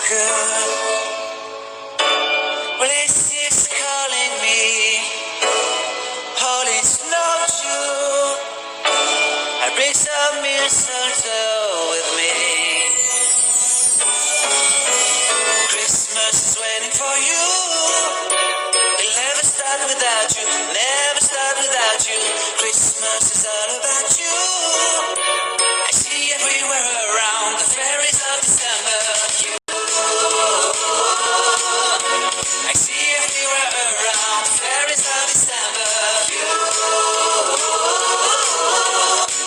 good. Well, it's calling me. Holy snow true. I bring some mistletoe with me. Christmas is waiting for you. It'll never start without you. Never start without you. Christmas is all about you. I see everywhere around the fairies of December. You. I see everywhere around the fairies of December. You.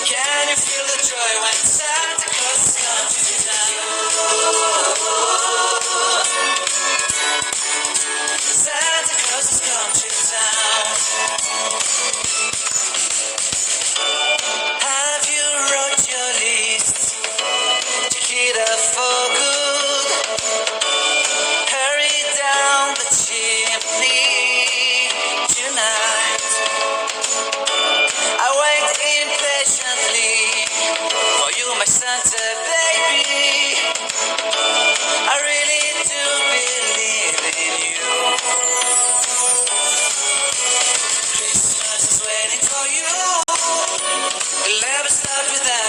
Can you feel the joy when Santa Claus comes to town? Santa Claus has come to town. Have you wrote your list to hit up for good? Hurry down the chimney tonight. I wait impatiently for you, my Santa baby. I really do believe in you. Christmas is waiting for you. It'll never start without